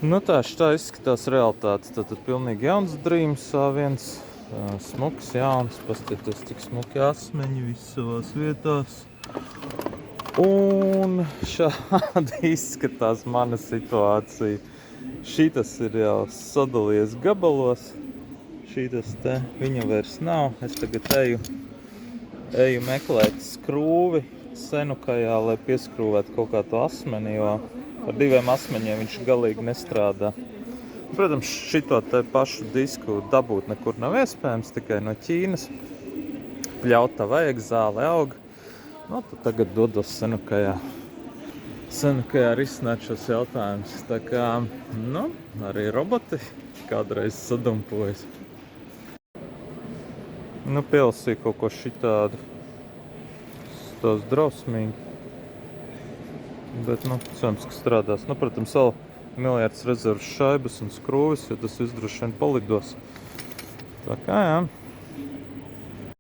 Nu tā izskatās realitāte. Tad pilnīgi jauns Dreams A1, smuks, jauns, paskatieties, cik smuki asmeņi visi savās vietās. Un šādi izskatās mana situācija. Šitas ir jau sadalījies gabalos. Šitas te, viņa vairs nav. Es tagad eju meklēt skrūvi senukajā, lai pieskrūvētu kaut kā to asmeni, jo ar 2 asmeņiem viņš galīgi nestrādā. Protams, šito te pašu disku dabūt nekur nav iespējams, tikai no Ķīnas. Pļautā vajag, zāle aug. Nu, tad tagad dodos senukajā risināt šos jautājumus. Tā kā, nu, arī roboti kādreiz sadumpojas. Nu, pielasīju kaut ko šitādu. Stāv drausmīgi. Bet, nu, cerams, ka strādās. Nu, protams, vēl miljards rezervas šaibas un skrūvis, jo tas viss droši vien palidos. Tā kā, jā.